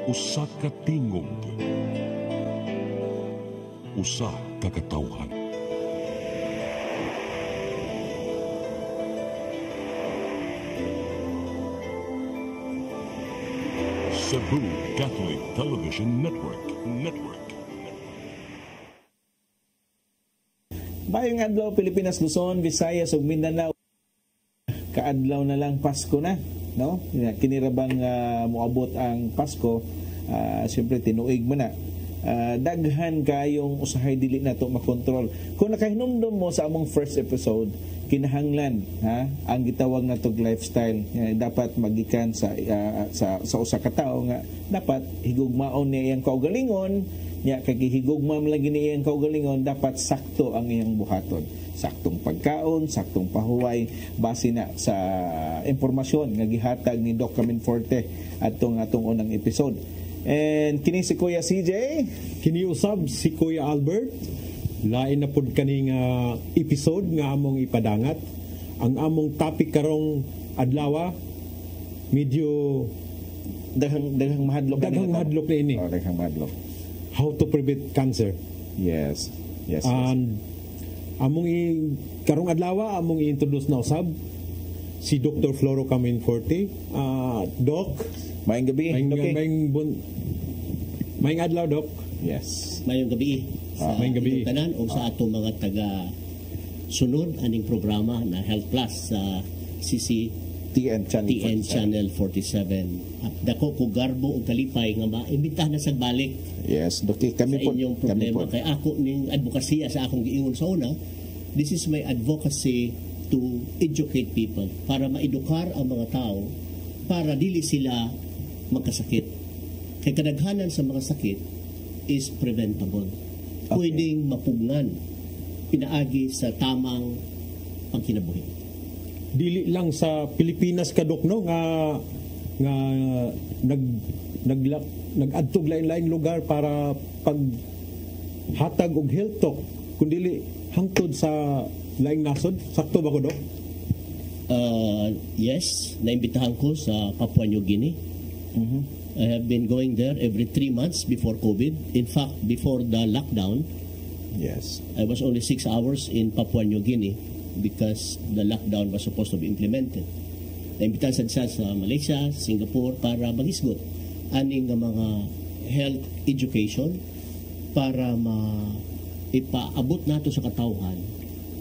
Usa ka tingog, usa ka katawhan. Cebu Catholic Television Network. Bayong adlaw Pilipinas, Luzon, Visayas ug Mindanao. Kaadlaw na lang Pasko na, no? Kinirabang moabot ang Pasko, siyempre tinuig mo na. Daghan kayong usahay dili na to makontrol. Kung nakahinumdum mo sa among first episode, kinahanglan ang gitawag na tog lifestyle dapat magikan sa usa ka tawo nga dapat higugmaon niya iyang kaugalingon nya kay higugma man lang iyang kaugalingon dapat sakto ang iyang buhaton, saktong pagkaon, saktong pahuway base na sa impormasyon nga gihatag ni Doc Caminforte atong unang episode. And kini si Kuya CJ, kini usab si Kuya Albert. Lain na pud kaning episode nga among ipadangat. Ang among topic karong adlaw medyo daghang mahadlok na ini. Oh, daghang mahadlok. How to prevent cancer. Yes. And among karong adlaw among i-introduce na usab si Dr. Floro Caminforte. Doc, mayong gabi. Mayong adlaw, Doc. Yes. Mayong gabi. Sa inyong tanan o sa atong mga taga sunod aning programa na Health Plus sa TN Channel 47. Dako ko garbo ug kalipay nga maimbitahan na sa balik. Yes, Doki, kami sa inyong problema kay ako ning advokasya sa akong giingon sa una. This is my advocacy to educate people para maedukar ang mga tao para dili sila magkasakit. Kay kadaghanan sa mga sakit is preventable. Pwedeng mapugnan pinaagi sa tamang pagkinabuhi. Dili lang sa Pilipinas kadok no nga nagadtog lain-lain lugar para paghatag og health talk kundi hangtod sa laing nasod. Sakto ba ko, Dok? Yes, naimbitahan ko sa Papua New Guinea. I have been going there every 3 months before COVID. In fact, before the lockdown, yes, I was only 6 hours in Papua New Guinea because the lockdown was supposed to be implemented. Naimbitahan sa Malaysia, Singapore para magisgot aning nga mga health education para ipaabot nato sa katawhan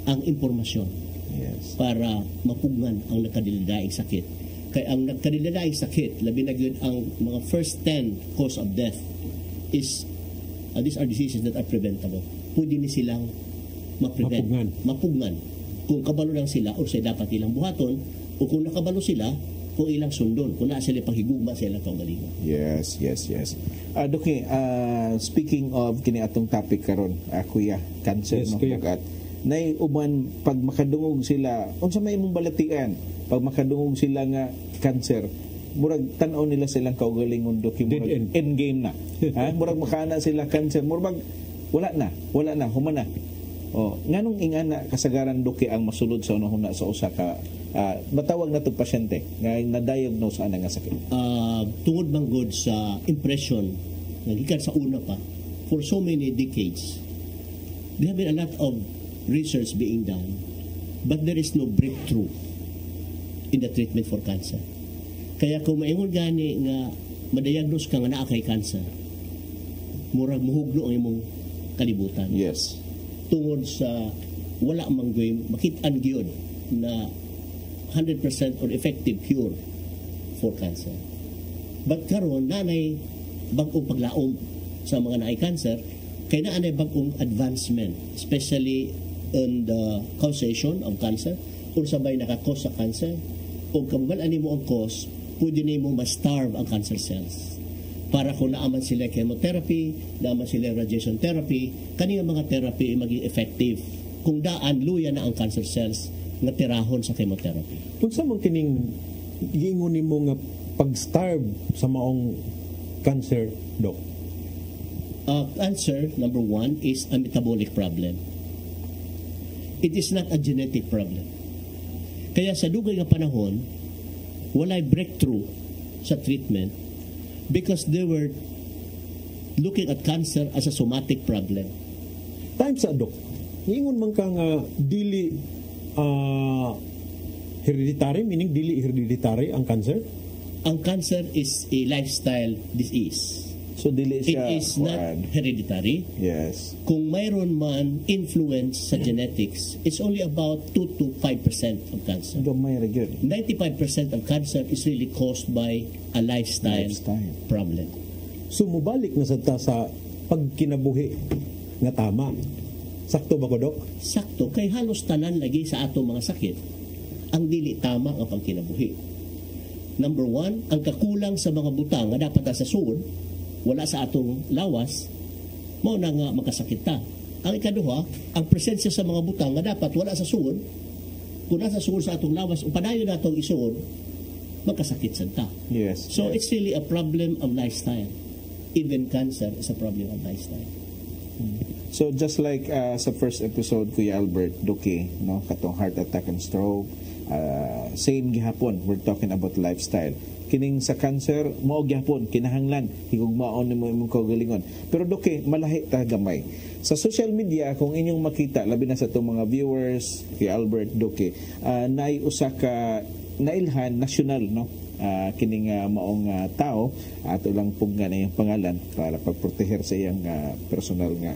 ang impormasyon. Yes. Para mapugnan ang nagkadiladaing sakit. Kaya ang nagkadiladaing sakit, labi na yun ang mga first 10 cause of death is these are diseases that are preventable. Pwede ni silang mapugnan. Kung kabalo lang sila o sa dapat ilang buhaton o kung nakabalo sila kung ilang sundon, kung naa sila paghigugma sa ilang kaugalingon. Yes. Doki, speaking of kini atong topic karon, kuya, cancer, yes, no? Nay uban pag makadungog sila unsa may imong balatian pag makadungog sila nga cancer murag tan-aw nila silang kaugalingon Doki, murag end game na. Murag makana sila cancer, murag wala na humana. Nganong ingana kasagaran Doki ang masulod sa unahuna sa usa ka matawag na tong pasyente nga na-diagnose ana nga sakit? Tungod man gud sa impression nga gikan sa una pa for so many decades there have been a lot of research being done but there is no breakthrough in the treatment for cancer. Kaya kung maingon gani nga ma-diagnose ka nga naa kay cancer, murag muhugno ang imong kalibutan. Yes. Tungod sa wala manggoy makit-an gyud na 100% or effective cure for cancer. But karon nanay bag-ong paglaom sa mga naay cancer, kay naanay bag-ong advancement, especially in the causation of cancer, kung sabay nakakos sa cancer, o kung wala mo ang cause, pwede nimo ma-starve ang cancer cells. Para kung naaman sila chemotherapy, naaman sila radiation therapy, kaniyang mga therapy maging effective. Kung daan, luya na ang cancer cells nga tirahon sa chemotherapy. Kung sa mong kining giingon nimo nga pag-starve sa maong cancer, Doc? Cancer, number 1, is a metabolic problem. It is not a genetic problem. Kaya sa dugay nga panahon, walay breakthrough sa treatment because they were looking at cancer as a somatic problem. Time sa Dok, ingon man ka nga dili hereditary, meaning dili hereditary ang cancer? Ang cancer is a lifestyle disease. So dili It siya is not hereditary. Yes. Kung mayroon man influence sa genetics, it's only about 2 to 5% of cancer. Gamay ra gyud. 95% of cancer is really caused by a lifestyle problem. So mubalik na sa pagkinabuhi nga tama. Sakto ba ko, Dok? Sakto, kay halos tanan lagi sa ato mga sakit ang dili tama ang pagkinabuhi. Number 1, ang kakulang sa mga butang nga dapat sa suod, wala sa atong lawas, mao na nga makasakit ta. Ang ikaduha, ang presensya sa mga butang nga dapat wala sa suod, kung nasa suod sa atong lawas, o padayon na atong isuod, magkasakit sa ta. Yes. So it's really a problem of lifestyle. Even cancer is a problem of lifestyle. So just like sa first episode, Kuya Albert Duque, no, katong heart attack and stroke, same gihapon, we're talking about lifestyle. Kining sa cancer, mao gihapon kinahanglan higugmaon nimo imong kaugalingon. Pero Duque, malahi ta gamay. Sa social media, kung inyong makita, labi na sa itong mga viewers, Kuya Albert Duque, naay usa ka nailhan national, no, kining maong tao at ulang pungga na yung pangalan para pagproteher sa iyang personal nga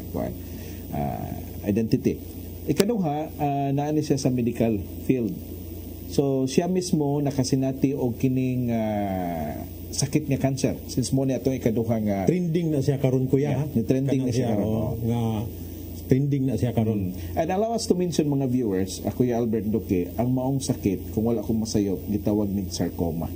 identity. Ikaduha, naani siya sa medical field. So siya mismo nakasinati og kining sakit nga cancer since mo ni atong ikaduha nga Trending na siya karon, Kuya. ni trending na siya karon. Nga trending na siya karon. And allow us to mention mga viewers, Kuya Albert Duque, ang maong sakit kung wala akong masayop gitawag ning sarcoma.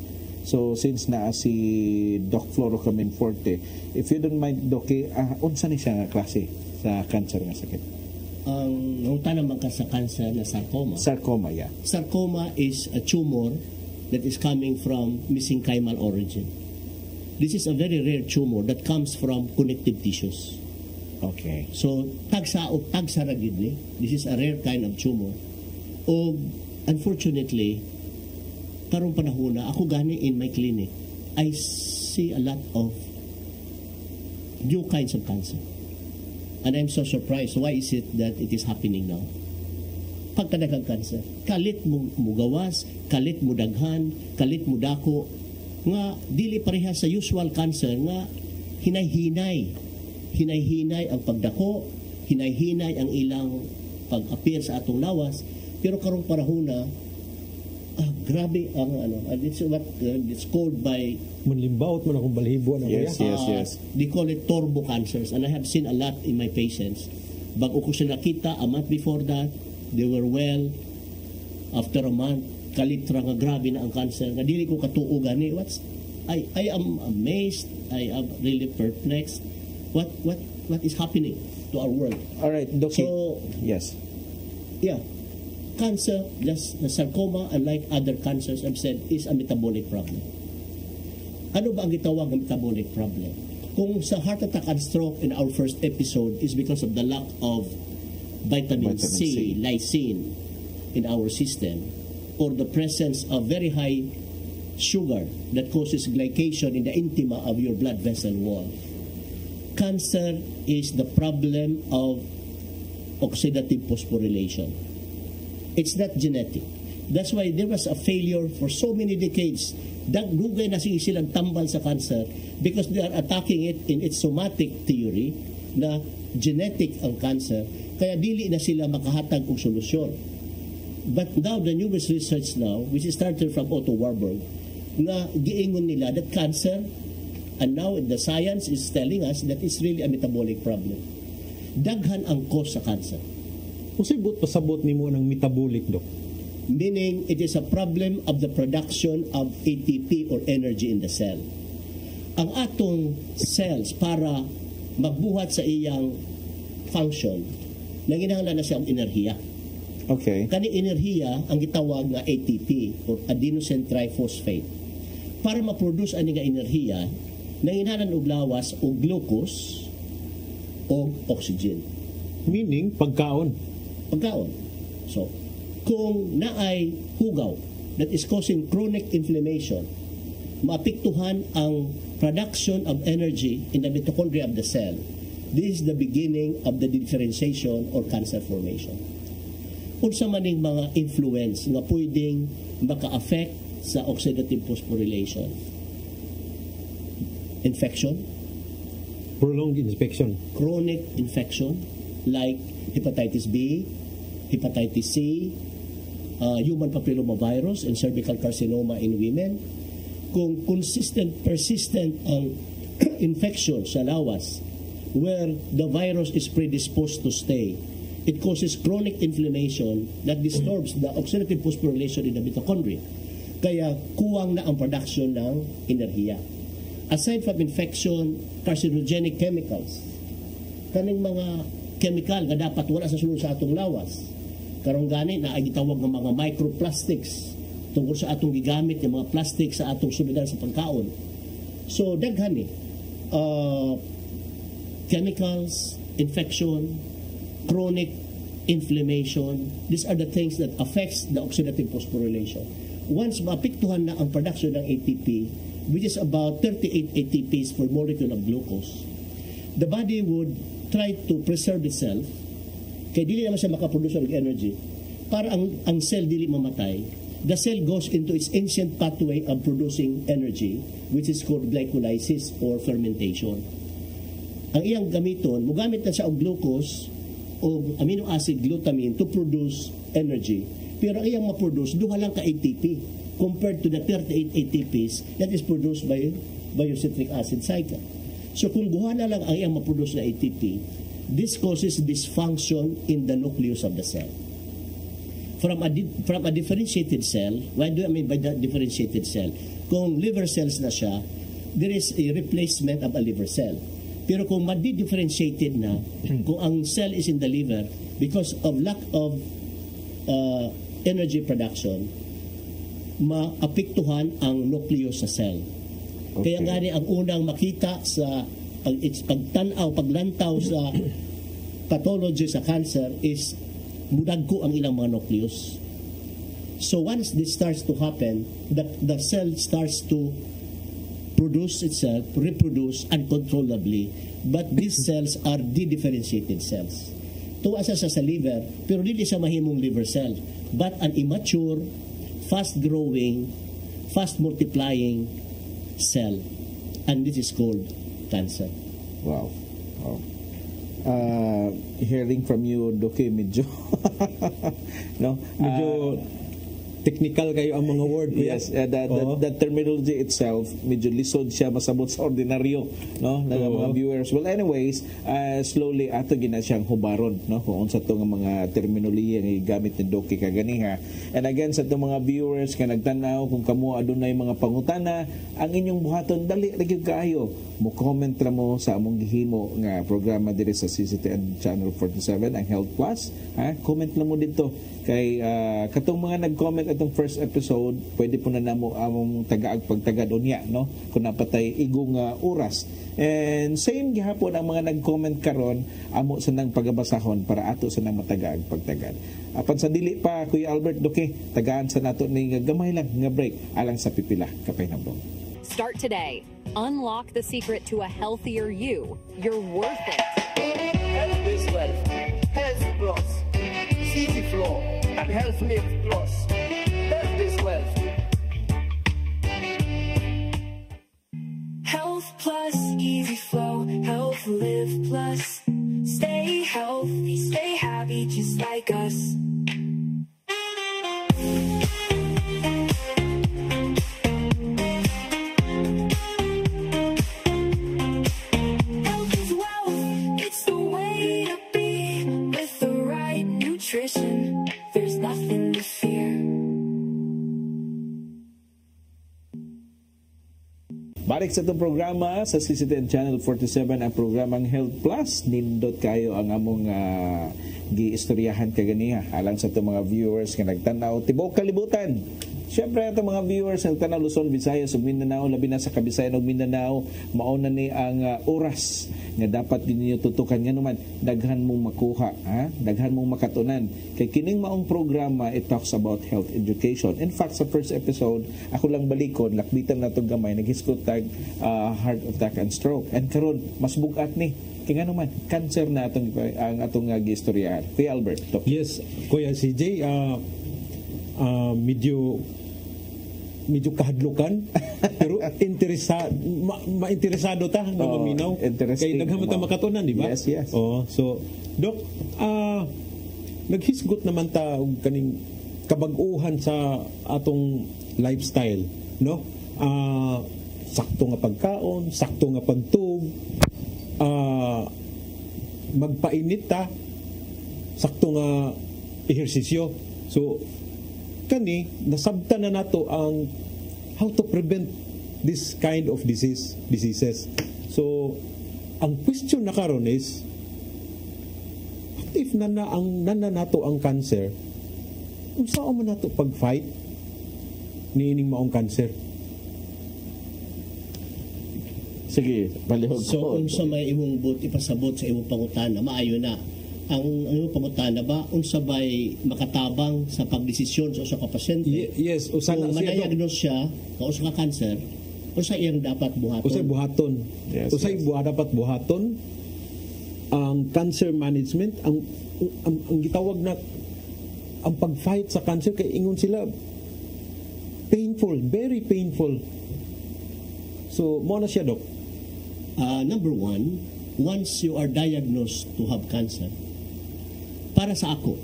So since naa si Doc Floro Caminforte, if you don't mind, Duque, unsa ni siya nga klase sa cancer nga sakit? Ang nauta naman ka sa cancer na sarcoma. Sarcoma, yeah. Sarcoma is a tumor that is coming from mesenchymal origin. This is a very rare tumor that comes from connective tissues. Okay. So, tagsa o tagsa ra gid ni. This is a rare kind of tumor. O unfortunately, karong panahon na ako gani in my clinic, I see a lot of new kinds of cancer. And I'm so surprised. Why is it that it is happening now? Pagkadagang cancer, kalit mo gawas, kalit mo daghan, kalit mo dako, nga dili pareha sa usual cancer nga hinay-hinay ang pagdako, hinay-hinay ang ilang pag-appear sa atong lawas, pero karong panahon na grabe ang it's what it's called by Manlimbaot man akong balhibo na, Yes, Kuya. yes. They call it turbo cancers, and I have seen a lot in my patients. Bago ko sila nakita, a month before that, they were well. After a month, kalitra nga grabe na ang cancer. Nga dili ko katuo gani. I am amazed. I am really perplexed. What is happening to our world? All right, Duque. So, yes. yeah, cancer, just the sarcoma, unlike other cancers, I've said, is a metabolic problem. Ano ba ang gitawag ng metabolic problem? Kung sa heart attack and stroke in our first episode is because of the lack of vitamin C, lysine in our system, or the presence of very high sugar that causes glycation in the intima of your blood vessel wall. Cancer is the problem of oxidative phosphorylation. It's not genetic. That's why there was a failure for so many decades. Dugay na silang tambal sa cancer because they are attacking it in its somatic theory na genetic ang cancer, kaya dili na sila makahatag og solusyon. But now the newest research now, which is started from Otto Warburg, nga giingon nila that cancer, and now the science is telling us that it's really a metabolic problem. Daghan ang cause sa cancer. Usibot pasabot nimo ng metabolic, Dok. Meaning it is a problem of the production of ATP or energy in the cell. Ang atong cells para magbuhat sa iyang function, nanginahanglan na siyang enerhiya. Okay. Kani enerhiya ang gitawag nga ATP or adenosine triphosphate. Para ma-produce ani nga enerhiya, nanginahanglan og lawas o glucose o oxygen. Meaning pagkaon. So, kung naay hugaw that is causing chronic inflammation, maapektuhan ang production of energy in the mitochondria of the cell, this is the beginning of the differentiation or cancer formation. Unsa man ning mga influence nga pwedeng maka-affect sa oxidative phosphorylation? Infection, Prolonged infection. chronic infection like hepatitis B, hepatitis C, human papillomavirus and cervical carcinoma in women. Kung consistent, persistent ang infection sa lawas where the virus is predisposed to stay, it causes chronic inflammation that disturbs the oxidative phosphorylation in the mitochondria. Kaya kuwang na ang production ng enerhiya. Aside from infection, carcinogenic chemicals, kaning mga chemical nga dapat wala sa sulod sa atong lawas. Karong gani na ay gitawag ng mga microplastics tungkol sa atong gigamit ng mga plastic sa atong sulidan sa pagkaon. So daghan ni chemicals, infection, chronic inflammation, these are the things that affects the oxidative phosphorylation. Once maapektuhan na ang production ng ATP, which is about 38 ATPs per molecule of glucose, the body would try to preserve itself, kaya dili naman siya makaproduce ng energy, para ang cell dili mamatay. The cell goes into its ancient pathway of producing energy, which is called glycolysis or fermentation. Ang iyang gamiton, mugamit na siya og glucose o amino acid glutamine to produce energy. Pero ang iyang ma-produce, duha lang ka ATP compared to the 38 ATPs that is produced by your citric acid cycle. So kung guha na lang ang iyang ma-produce na ATP, this causes dysfunction in the nucleus of the cell. From a differentiated cell, what do I mean by that differentiated cell? Kung liver cells na siya, there is a replacement of a liver cell. Pero kung ma-differentiated na, kung ang cell is in the liver, because of lack of energy production, maapektuhan ang nucleus sa cell. Okay. Kaya gani ang unang makita sa paglantaw sa pathology sa cancer is mudagko ang ilang mga nucleus. So once this starts to happen, the cell starts to produce itself, reproduce uncontrollably, but these cells are de-differentiated cells. Tuwa sa liver, pero hindi siya mahimong liver cell, but an immature, fast-growing, fast-multiplying cell. And this is called cancer. Wow. Hearing from you, Doki, medyo no? Medyo technical kayo ang mga word. Yes, the terminology itself medyo lisod siya, masabot sa ordinaryo, no, ng mga viewers. Well, anyways, slowly ato gina siyang hubaron, no, kung unsa to nga mga terminolohiya nga gamit ni Doki kaganiha. And again, sa itong mga viewers nga nagtanaw kung kamo adunay mga pangutana, ang inyong buhaton dali ra gyud kaayo, mo comment ra mo sa among gihimo nga programa diri sa CCTN Channel 47 ang Health Plus, ha, comment lang mo dito kay katong mga nag-comment atong first episode, pwede po na namo among tagaag pagtagad unya, no, kung napatay igong oras. And same gihapon ang mga nag-comment karon, amo sa nang pagabasahon para ato sa nang matagaag pagtagad. Apan sa dili pa, Kuya Albert, Doki, tagaan sa nato ni gamay lang nga break alang sa pipila kapahinabong. Start today. Unlock the secret to a healthier you. You're worth it. Health is wealth. Health Plus. Easy Flow and Health Lift Plus. Health is wealth. Health Plus, Easy Flow, Health Live Plus. Stay healthy, stay happy, just like us. Health is wealth, it's the way to be. With the right nutrition, there's nothing to fear. Balik sa itong programa sa CCTN Channel 47 ang programang Health Plus. Nindot kayo ang among giistoryahan kaganiha alang sa itong mga viewers nga nagtanaw tibok kalibutan Siyempre ato mga viewers ng Tanang Luzon, Visayas ug Mindanao, labi na sa Kabisayan ug Mindanao, mauna ni ang oras nga dapat din ninyo tutukan nga naman daghan mong makuha, ha? Daghan mong makatunan. Kay kining maong programa, it talks about health education. In fact, sa first episode, ako lang balikon, lakbitan na itong gamay, naghiskot tag heart attack and stroke. And karon mas bugat ni. Kaya nga naman, cancer na ang atong gistoryahan. Kuya Albert. Talk. Yes, Kuya CJ, medyo kahadlukan pero interesado ta na maminaw kay naghamot ta makatunan, di ba? Yes. So Dok, naghisgot naman ta og kaning kabag-uhan sa atong lifestyle, no? Sakto nga pagkaon, sakto nga pagtug, magpainit ta, sakto nga ehersisyo. So kani nasabtan na nato ang how to prevent this kind of diseases. So ang question na karon is, what if nana nato ang cancer, unsa man nato pag-fight niining maong cancer? Sige, balihog So ko. unsa may imong ipasabot sa imong pangutana, maayo na ang imong pangutana ba unsa bay makatabang sa pagdesisyon sa usa ka pasyente? Yes, usa Kung na siya ma-diagnose siya nga usa ka cancer, unsa iyang dapat buhaton? usay buhaton. Yes, Usay dapat buhaton ang cancer management, ang gitawag na ang pag-fight sa cancer, kay ingon sila painful, very painful. So mo na siya, Dok. Number one, once you are diagnosed to have cancer, para sa ako,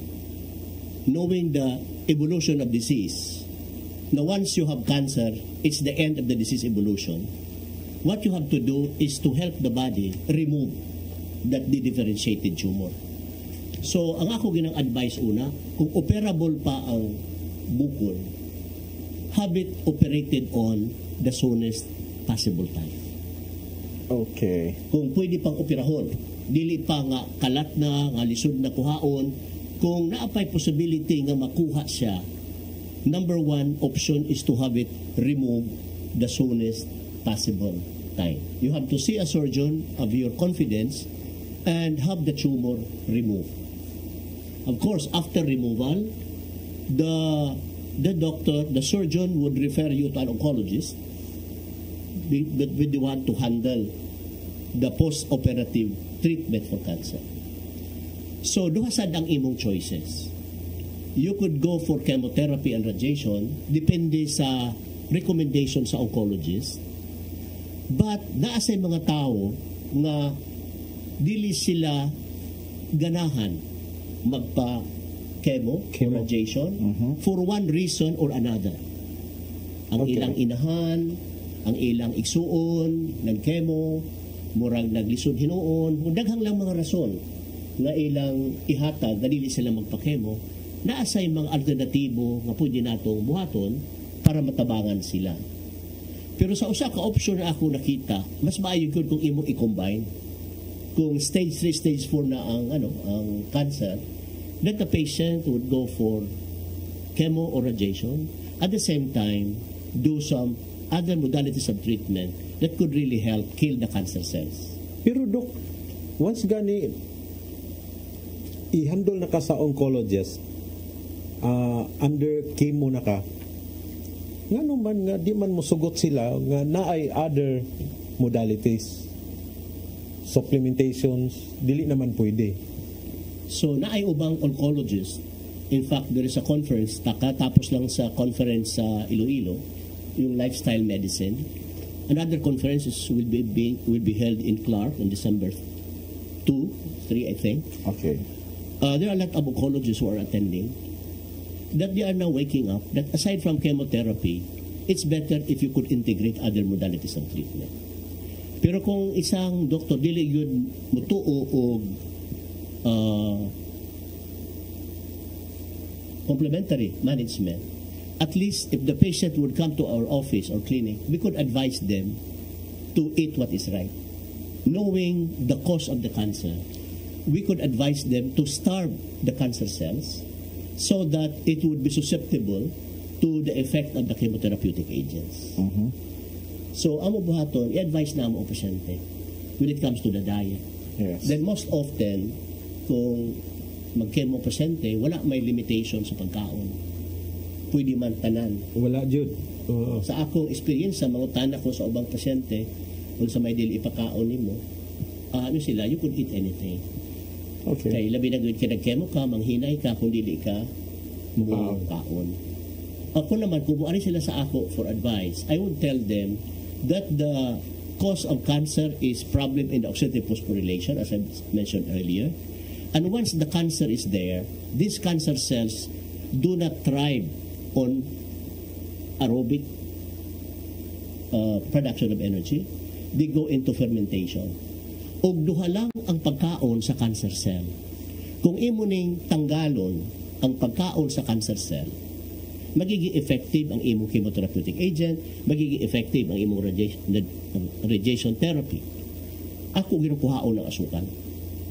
knowing the evolution of disease, na once you have cancer, it's the end of the disease evolution. What you have to do is to help the body remove that differentiated tumor. So, ang ako ginang advice una, kung operable pa ang bukol, have it operated on the soonest possible time. Okay. Kung pwede pang operahon, dili pa nga kalat na, nga lisod na kuhaon, kung naapay possibility nga makuha siya, number one option is to have it removed the soonest possible time. You have to see a surgeon of your confidence and have the tumor removed. Of course, after removal, the doctor, the surgeon would refer you to an oncologist with the one to handle the post-operative treatment for cancer. So, duha sad ang imong choices. You could go for chemotherapy and radiation, depende sa recommendation sa oncologist. But, naasay mga tao nga dili sila ganahan magpa-chemo, radiation, for one reason or another. Ang ilang inahan, ang ilang igsuon, nag-chemo, murag naglisod hinuon, kung daghang lang mga rason na ilang ihatag, dili sila magpa-chemo, naasay mga alternatibo nga pwede natong buhaton para matabangan sila. Pero sa usa ka option na ako nakita, mas maayo gyud kung imo i-combine. Kung stage 3, stage 4 na ang cancer, that the patient would go for chemo or radiation, at the same time do some other modalities of treatment that could really help kill the cancer cells. Pero Dok, once gani i-handle na ka sa oncologist, under chemo na ka, nga naman nga di man musugot sila nga naay other modalities, supplementations, dili naman pwede. So naay ubang oncologist. In fact, there is a conference, tapos lang sa conference sa Iloilo, yung lifestyle medicine. Another conferences will be held in Clark on December 2, 3 I think. Okay. There are a lot of oncologists who are attending, that they are now waking up that aside from chemotherapy, it's better if you could integrate other modalities of treatment. Pero kung isang doktor dili yun mutuo og complementary management, at least if the patient would come to our office or clinic, we could advise them to eat what is right. Knowing the cause of the cancer, we could advise them to starve the cancer cells so that it would be susceptible to the effect of the chemotherapeutic agents. So, amo buhaton, i-advise na mo ang pasyente when it comes to the diet. Yes. Then most often, kung mag-chemo pasyente, wala may limitation sa pagkaon. Pwede man tanan. Wala jud. Oo. Sa akong experience, sa mga tanak ko sa ubang pasyente, kung sa may dili ipakaon nimo, ano sila, you could eat anything. Okay. Kaya labi na gawin ka nag-chemo ka, manghinay ka, kung dili ka kaon. Ako naman, kung buari sila sa ako for advice, I would tell them that the cause of cancer is problem in the oxidative phosphorylation, as I mentioned earlier. And once the cancer is there, these cancer cells do not thrive on aerobic production of energy. They go into fermentation. Og duha lang ang pagkaon sa cancer cell. Kung imo ning tanggalon ang pagkaon sa cancer cell, magiging effective ang imong chemotherapeutic agent, magiging effective ang imong radiation therapy. Ako ginukuhaon ng asukal.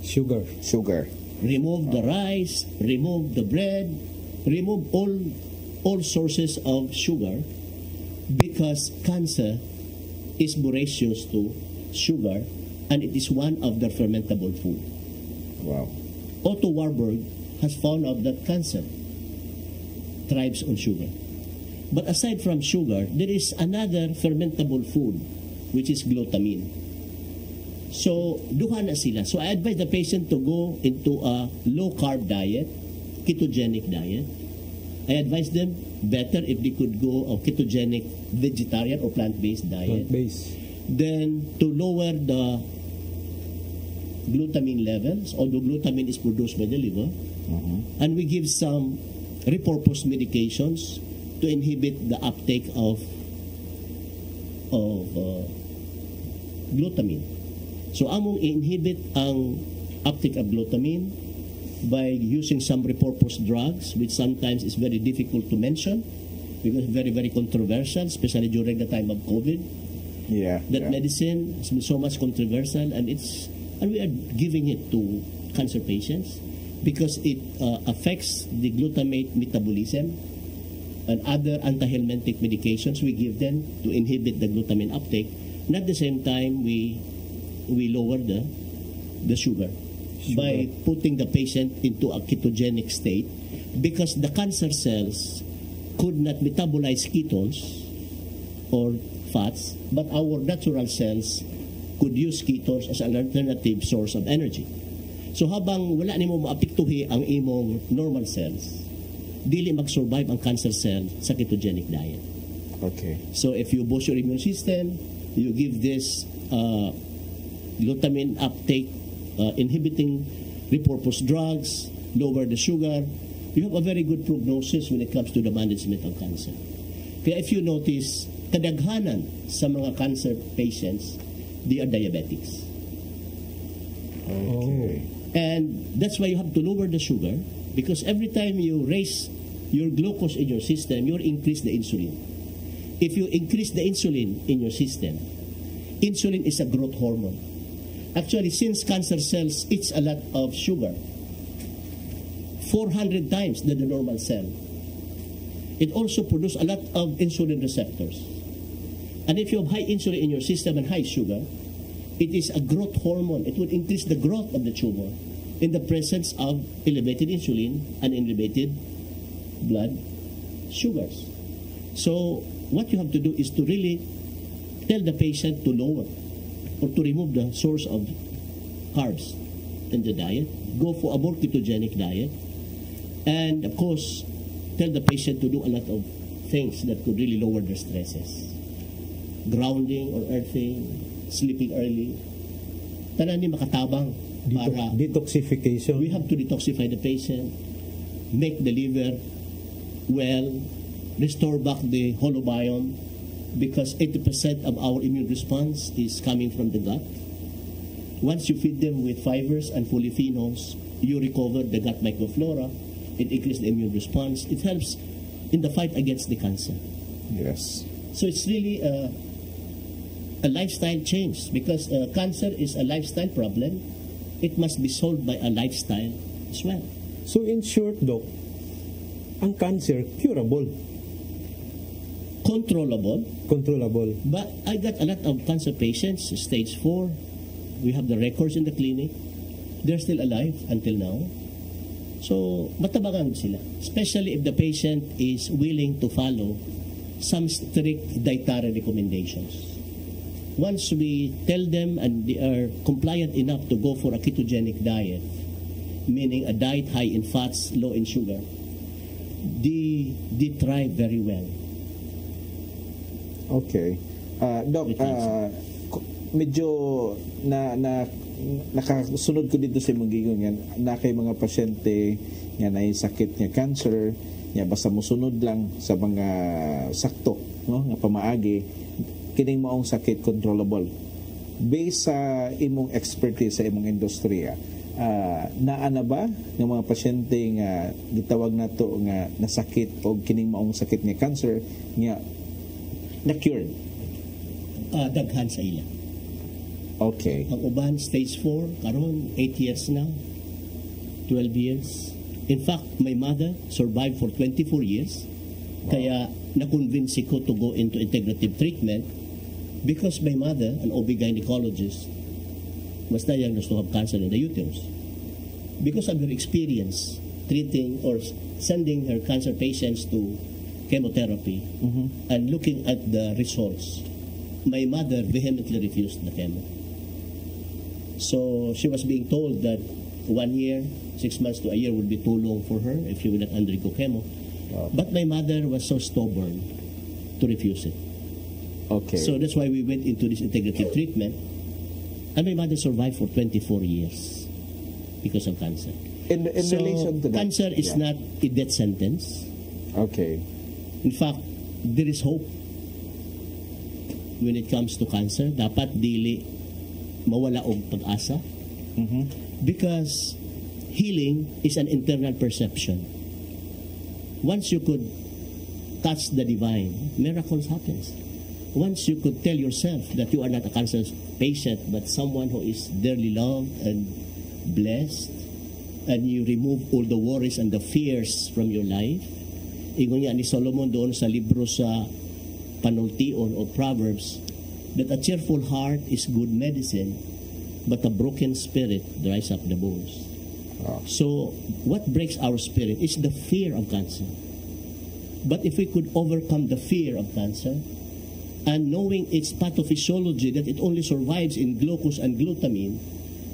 Sugar. Remove the rice, remove the bread, remove all sources of sugar, because cancer is voracious to sugar, and it is one of the fermentable food. Wow. Otto Warburg has found out that cancer thrives on sugar. But aside from sugar, there is another fermentable food, which is glutamine. So, duha na sila. So, I advise the patient to go into a low-carb diet, ketogenic diet. I advise them better if they could go a ketogenic vegetarian or plant-based diet. Then, to lower the glutamine levels, although glutamine is produced by the liver, and we give some repurposed medications to inhibit the uptake of glutamine. So, among inhibit ang uptake of glutamine by using some repurposed drugs, which sometimes is very difficult to mention because very, very controversial, especially during the time of COVID. That medicine has been so much controversial, and we are giving it to cancer patients because it affects the glutamate metabolism, and other antihelmintic medications we give them to inhibit the glutamine uptake. And at the same time, we lower the sugar by putting the patient into a ketogenic state, because the cancer cells could not metabolize ketones or fats, but our natural cells could use ketones as an alternative source of energy. So habang wala nimo maapektuhi ang imong normal cells, dili mag-survive ang cancer cell sa ketogenic diet. Okay. So if you boost your immune system, you give this glutamine uptake inhibiting repurposed drugs, lower the sugar, you have a very good prognosis when it comes to the management of cancer. Kaya if you notice, kadaghanan sa mga cancer patients, they are diabetics. Okay. And that's why you have to lower the sugar, because every time you raise your glucose in your system, you increase the insulin. If you increase the insulin in your system, insulin is a growth hormone. Actually, since cancer cells eats a lot of sugar, 400 times than the normal cell, it also produces a lot of insulin receptors. And if you have high insulin in your system and high sugar, it is a growth hormone. It will increase the growth of the tumor in the presence of elevated insulin and elevated blood sugars. So what you have to do is to really tell the patient to lower or to remove the source of carbs in the diet, go for a more ketogenic diet, and of course tell the patient to do a lot of things that could really lower their stresses. Grounding or earthing, sleeping early. Tanan ni makatabang para detoxification. We have to detoxify the patient, make the liver well, restore back the holobiome, because 80% of our immune response is coming from the gut. Once you feed them with fibers and polyphenols, you recover the gut microflora. It increases the immune response. It helps in the fight against the cancer. Yes. So it's really a lifestyle change, because cancer is a lifestyle problem. It must be solved by a lifestyle as well. So in short, Doc, ang cancer curable. controllable. But I got a lot of cancer patients, stage 4. We have the records in the clinic. They're still alive until now. So, matabagan sila. Especially if the patient is willing to follow some strict dietary recommendations. Once we tell them and they are compliant enough to go for a ketogenic diet, meaning a diet high in fats, low in sugar, they thrive very well. Okay. Doc, medyo nakasunod ko dito sa imong gigon nga na kay mga pasyente nga naay sakit nga cancer, nga basta mosunod lang sa mga sakto, no, nga pamaagi, kining maong sakit controllable. Based sa imong expertise sa imong industriya, naa na ba ng mga pasyente nga gitawag nato nga nasakit o kining maong sakit nga cancer nga na-cured? Daghan sa ila. Okay. Ang uban, stage 4, karon 8 years na, 12 years. In fact, my mother survived for 24 years. Kaya na-convince ko to go into integrative treatment because my mother, an OB-gynecologist, was diagnosed to have cancer in the uterus. Because of her experience treating or sending her cancer patients to chemotherapy and looking at the results, my mother vehemently refused the chemo. So she was being told that 1 year, 6 months to a year would be too long for her if she would not undergo chemo. But my mother was so stubborn to refuse it. Okay. So that's why we went into this integrative treatment. And my mother survived for 24 years because of cancer. In So relation to that, cancer is not a death sentence. Okay. In fact, there is hope when it comes to cancer. Dapat dili mawala og pag-asa. Because healing is an internal perception. Once you could touch the divine, miracles happens. Once you could tell yourself that you are not a cancer patient but someone who is dearly loved and blessed, and you remove all the worries and the fears from your life. Ingon nga ni Solomon doon sa libro sa Panultion o Proverbs, that a cheerful heart is good medicine, but a broken spirit dries up the bones. So, what breaks our spirit is the fear of cancer. But if we could overcome the fear of cancer, and knowing its pathophysiology, that it only survives in glucose and glutamine,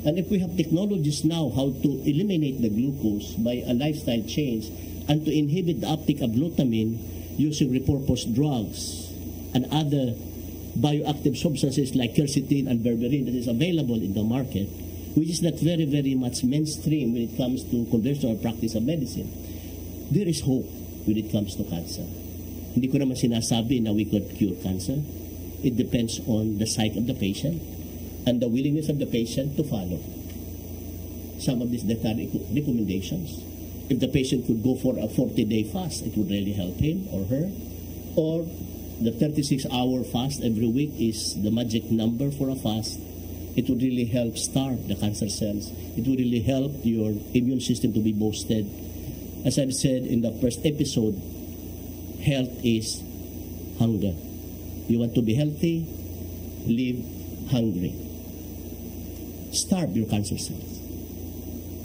and if we have technologies now how to eliminate the glucose by a lifestyle change and to inhibit the uptake of glutamine using repurposed drugs and other bioactive substances like quercetin and berberine that is available in the market, which is not very, very much mainstream when it comes to conventional practice of medicine, there is hope when it comes to cancer. Hindi ko naman sinasabi na we could cure cancer. It depends on the psyche of the patient and the willingness of the patient to follow some of these dietary recommendations. If the patient could go for a 40-day fast, it would really help him or her. Or the 36-hour fast every week is the magic number for a fast. It would really help starve the cancer cells. It would really help your immune system to be boosted. As I've said in the first episode, health is hunger. You want to be healthy, live hungry. Starve your cancer cells.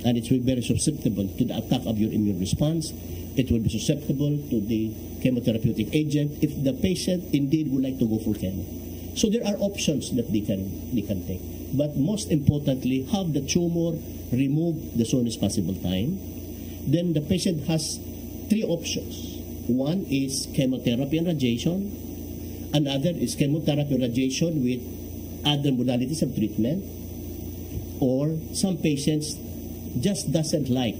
And it will be very susceptible to the attack of your immune response. It will be susceptible to the chemotherapeutic agent if the patient indeed would like to go for chemo. So there are options that they can take. But most importantly, have the tumor removed the soonest possible time. Then the patient has 3 options. One is chemotherapy and radiation. Another is chemotherapy and radiation with other modalities of treatment. Or some patients just doesn't like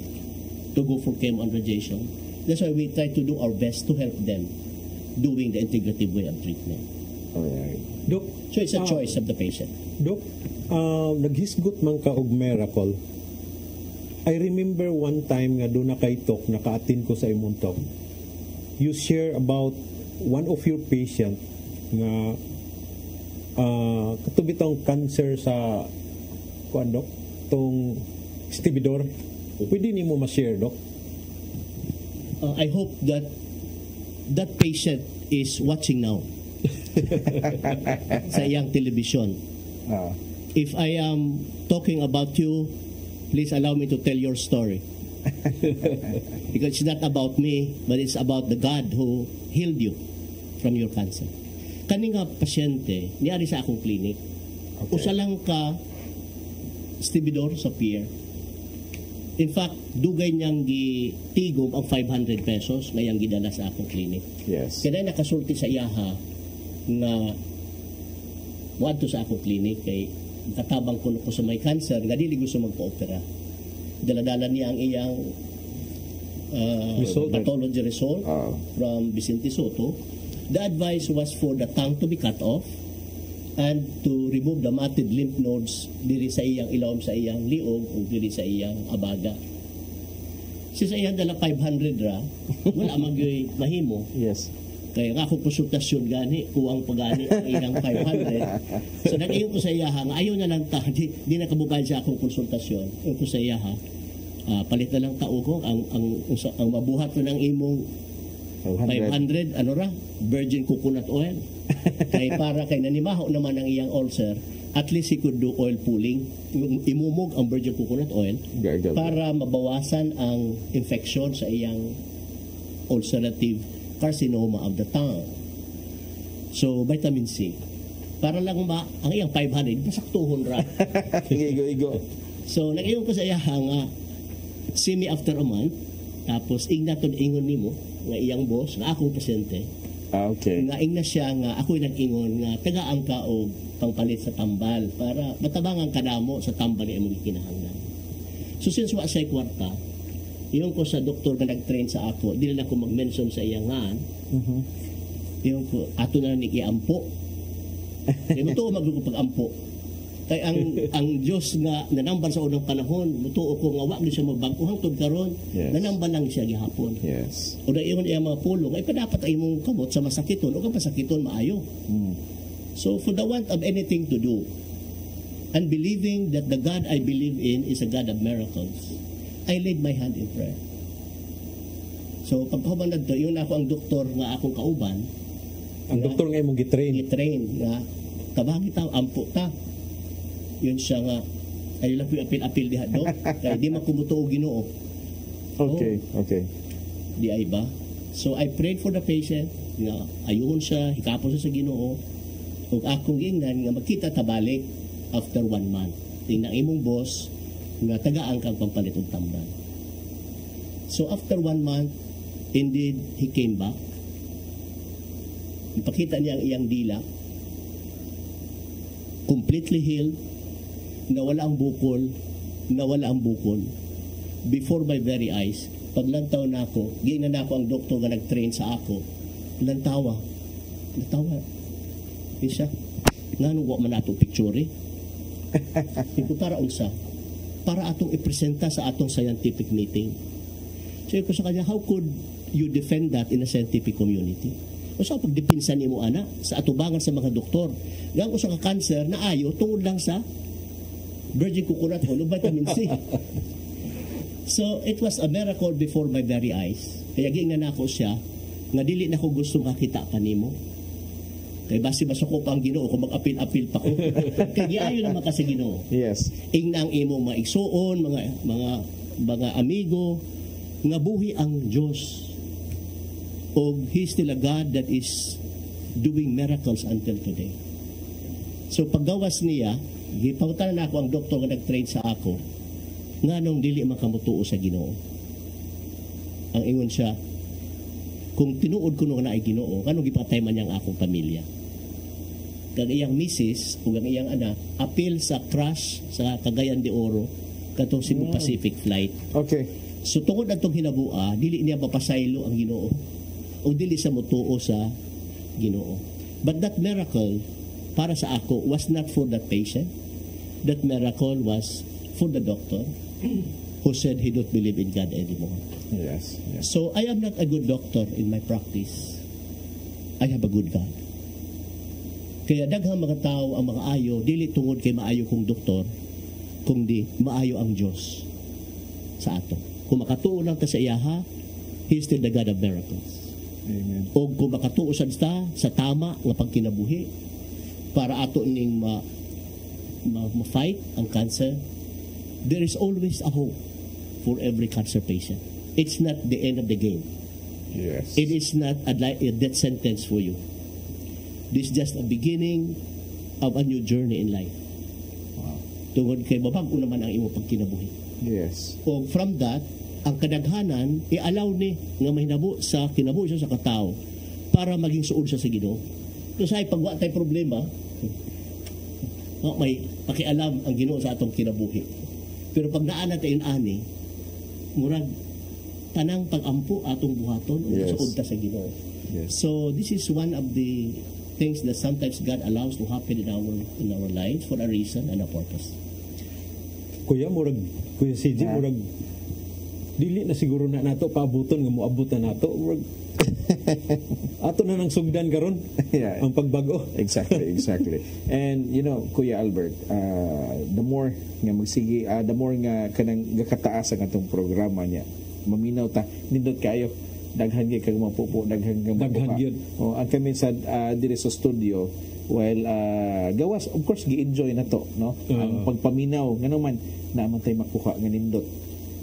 to go for chemo and radiation. That's why we try to do our best to help them doing the integrative way of treatment. Alright. Dok, So it's a choice of the patient. Dok, naghisgot man ka og miracle. I remember one time nga doon na kay talk, naka-attend ko sa imong talk. You share about one of your patient nga katubitong cancer sa kuan, Dok, tong stibidor. Pwede nimo ma-share, Dok? I hope that that patient is watching now sa iyang television. If I am talking about you, please allow me to tell your story. Because it's not about me, but it's about the God who healed you from your cancer. Kani nga pasyente, niari sa akong clinic. Usa lang ka stibidor sa pier. In fact, dugay niyang gitigom ang 500 pesos ngayang gidala sa akong clinic. Yes. Kaya nakasulti sa iyaha na wadto sa akong clinic kay katabang ko sa may cancer nga dili gusto magpa-opera. Daladala niya ang iyang pathology result from Vicente Soto. The advice was for the tongue to be cut off and to remove the matted lymph nodes diri sa iyang ilawom sa iyang liog o diri sa iyang abaga. Sa iyang dala 500 ra, wala magyoy mahimo. Yes. Kaya nga ako konsultasyon gani, kuwang pagani ang iyang 500. So nag-iyon ko sa iya nga, ayaw na lang di na kabukayan sa akong konsultasyon. Ayaw ko sa iya palit na lang tao ko, ang mabuhat ko ng imong 500, ano ra? Virgin coconut oil. Kay para kay nanimaho naman ang iyang ulcer, at least he could do oil pulling. Imumog ang virgin coconut oil para mabawasan ang infection sa iyang ulcerative carcinoma of the tongue. So, vitamin C. Para lang ang iyang 500, masaktuhon ra. Igo. So, nag-iyon ko sa iya nga, see me after a month, tapos ingnaton ingon nimo nga iyang boss, nga akong pasyente. Okay. Nga ingna siya nga ako'y nag-ingon nga tagaan ka o pangpalit sa tambal para matabangan ka namo sa tambal na imong kinahanglan. So since wa say kwarta, iyon ko sa doktor nga nag-train sa ako, di na ako mag-mention sa iyang nga. Iyon ko, ato na ni iampo. Kaya mutuo pag-ampo. Kay ang Diyos nga nanamban sa unang panahon, mutuo ko nga wa siya magbago hangtod karon, nanamban lang siya gihapon. Yes. O da iyon iya mga pulong, ay padapat ay mong kamot sa masakiton o kung masakiton maayo. So for the want of anything to do, and believing that the God I believe in is a God of miracles, I laid my hand in prayer. So pagkahuman nagto, yun ako ang doktor nga akong kauban. Ang doktor nga imong gitrain nga tabang itaw ampo ta. Yun siya nga ay lang apil-apil diha do kay di makumuto og Ginoo. Okay. Di ay ba? So I prayed for the patient nga ayuhon siya, hikapon siya sa Ginoo. Ug akong ingnan nga magkita ta balik after 1 month. Tingnan imong boss nga tagaan kang pampalit og tambal. So after 1 month, indeed he came back. Ipakita niya ang iyang dila, completely healed, nawala ang bukol, before my very eyes. Paglantaw na ako, giingnan na ako ang doktor nga nag-train sa ako, natawa. Di siya, nga nung wa man atong picture ito para unsa? Para atong ipresenta sa atong scientific meeting. So ko sa kanya, how could you defend that in a scientific community? O sa pagdepinsan ni mo ana sa atubangan sa mga doktor. Gang ko sa cancer na ayo tungod lang sa virgin coconut oil o vitamin C. So it was a miracle before my very eyes. Kaya giingnan nako siya nga dili na ko gusto makita pa nimo. Kay basi ko pa ang Ginoo kung mag-apil-apil pa ko. Kaya giayo naman kasi Ginoo. Yes. Ingna ang imong maigsuon, mga amigo, nga buhi ang Diyos. O He is still a God that is doing miracles until today. So paggawas niya, gipautan na ako ang doktor nga nag-train sa ako, nga nung dili makamutuo sa Ginoo. Ang ingon siya, kung tinuod ko nung na ay Ginoo, kanong gipatay man niyang akong pamilya. Kag iyang misis, ug ang iyang anak, apil sa crash sa Cagayan de Oro, katong Cebu Pacific flight. Okay. So tungod atong hinabua, dili niya mapasaylo ang Ginoo o dili sa mutuo sa Ginoo. But that miracle para sa ako was not for that patient. That miracle was for the doctor who said he don't believe in God anymore. Yes. So I am not a good doctor in my practice. I have a good God. Kaya daghang mga tao ang mga ayo, dili tungod kay maayo kong doktor, kundi maayo ang Diyos sa ato. Kung makatuo lang ta sa iyaha, He is still the God of miracles. Amen. O kung makatuo sad ta sa tama nga pagkinabuhi para ato ning ma-fight ang cancer, there is always a hope for every cancer patient. It's not the end of the game. Yes. It is not a death sentence for you. This is just a beginning of a new journey in life. Wow. Tungod kay mabago naman ang imo pagkinabuhi. Yes. O from that, ang kadaghanan i-allow ni nga mahinabo sa kinabuhi siya sa katao para maging suod siya sa Ginoo. Kung sa'y pagwa tay problema, may pakialam ang Ginoo sa atong kinabuhi. Pero pag naana tayo ani, murag tanang pag-ampo atong buhaton o Yes. suod ta sa Ginoo. Yes. So this is one of the things that sometimes God allows to happen in our lives for a reason and a purpose. Kuya CJ, murag dili na siguro na nato paabuton nga moabot na nato. Murag ato na nang sugdan karon Yeah. ang pagbago. Exactly. And Kuya Albert, the more nga magsige, the more nga kanang gakataas ang atong programa niya. Maminaw ta nindot kayo. Daghan gyud kag mapupo, daghan gyud. Ang kami sa diri sa studio, gawas of course gi-enjoy na to, no? Ang pagpaminaw ngano man naman tay makuha nga nindot.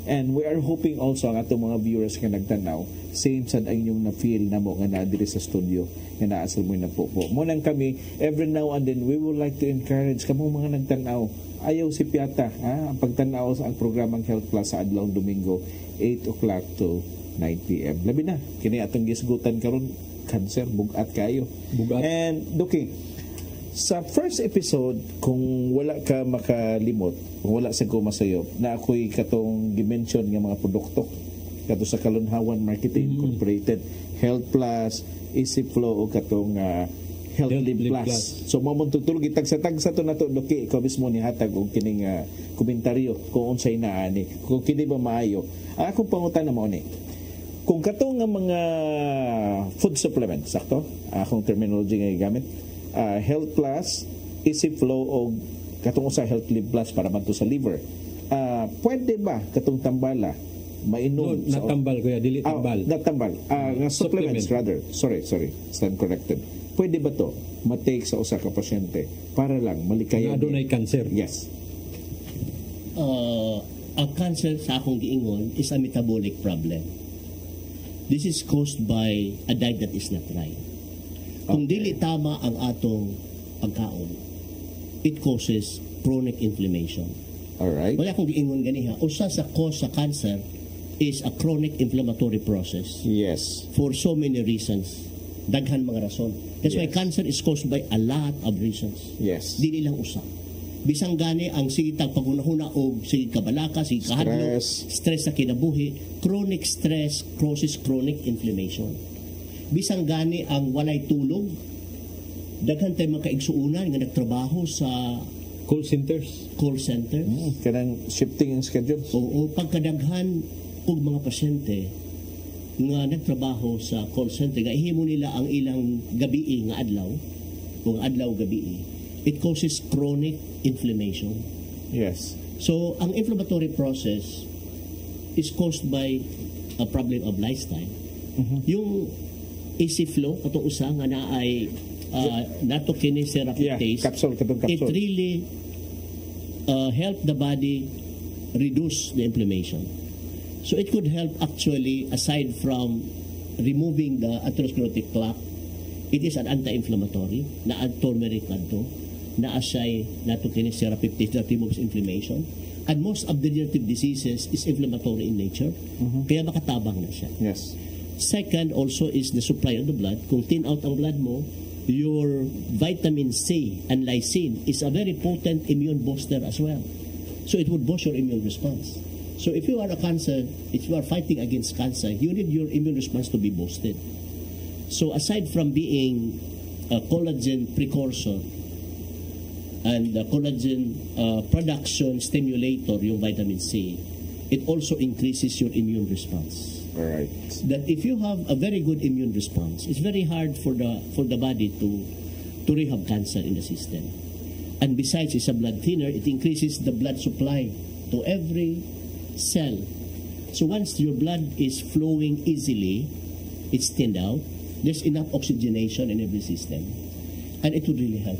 And we are hoping also ang atong mga viewers nga nagtanaw, same sad ang inyong na-feel na mo nga na diri sa studio nga naasal mo na po. Mo nang kami, every now and then, we would like to encourage kamong mga nagtanaw. Ayaw si Piata, ang pagtanaw sa ang programang Health Plus sa adlawng Domingo, 8 o'clock to 9 p.m. Labi na, kini atong gisgutan karon cancer, bugat kayo. Bugat. And, Duki, sa first episode, kung wala ka makalimot, kung wala sa kumasayop, na ako'y katong dimension ng mga produkto kato sa Kalunhawan Marketing Incorporated, Health Plus, Easy Flow o katong Health Live Plus. So mamon tutulog itagsa-tagsa to nato Duki, ikaw mismo ni hatag og kining komentaryo kung unsay naani, kung kini ba maayo. Akong pangutan na mo ni. Kung katong nga mga food supplements, sakto? Akong terminology nga gamit. Health Plus, Easy Flow o katong sa Health Live Plus para man to sa liver. Pwede ba katong tambala mainom No, natambal kuya, dili tambal. Natambal. Nga supplements rather. Sorry. Stand corrected. Pwede ba to matake sa usa ka pasyente para lang malikayan? Nga adunay cancer. Yes. Ang cancer sa akong giingon is a metabolic problem. This is caused by a diet that is not right. Kung dili tama ang atong pagkaon, it causes chronic inflammation. Alright. Wala akong giingon ganiha. Usa sa cause sa cancer is a chronic inflammatory process Yes. for so many reasons. Daghan mga rason. That's why Yes. cancer is caused by a lot of reasons. Yes. Dili lang usa. Bisang gani ang sigitang pagunahuna o sige kabalaka, sige kahadlok, stress sa kinabuhi, chronic stress causes chronic inflammation. Bisang gani ang walay tulog, daghan tay mga kaigsuunan nga nagtrabaho sa Call centers. Kanang shifting ang schedule. O pagkadaghan og mga pasyente nga nagtrabaho sa call center, nga ihimo nila ang ilang gabi nga adlaw, kung adlaw gabi, it causes chronic inflammation. Yes. So, ang inflammatory process is caused by a problem of lifestyle. Yung Easy Flow, katong usa nga naay nattokinase therapeutic, Capsule, katong it capsule. really help the body reduce the inflammation. So it could help actually, aside from removing the atherosclerotic plaque, it is an anti-inflammatory na turmeric adto na asay nattokinase therapeutic that removes inflammation. And most of the degenerative diseases is inflammatory in nature. Kaya makatabang na siya. Yes. Second also is the supply of the blood. Kung thin out ang blood mo, your vitamin C and lysine is a very potent immune booster as well. So it would boost your immune response. So if you are a cancer, if you are fighting against cancer, you need your immune response to be boosted. So aside from being a collagen precursor and the collagen production stimulator, yung vitamin C, it also increases your immune response. Alright. That if you have a very good immune response, it's very hard for the body to rehab cancer in the system. And besides, it's a blood thinner, it increases the blood supply to every cell. So once your blood is flowing easily, it's thinned out, there's enough oxygenation in every system, and it would really help.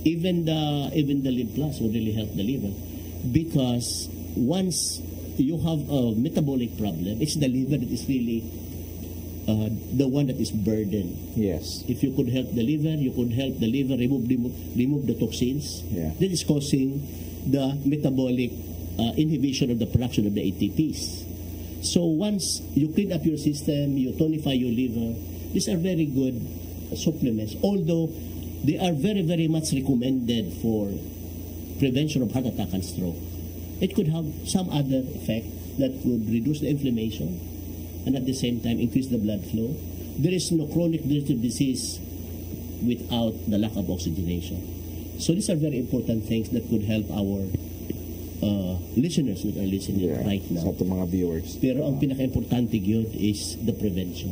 Even the Live Plus would really help the liver, because once you have a metabolic problem, it's the liver that is really the one that is burdened. Yes. If you could help the liver, remove the toxins. Yeah. That is causing the metabolic inhibition of the production of the ATPs. So once you clean up your system, you tonify your liver, these are very good supplements, although they are very, very much recommended for prevention of heart attack and stroke. It could have some other effect that would reduce the inflammation and at the same time increase the blood flow. There is no chronic digestive disease without the lack of oxygenation. So these are very important things that could help our listeners that are listening right Sa now. ating mga viewers. Pero ang pinaka-importante yun is the prevention.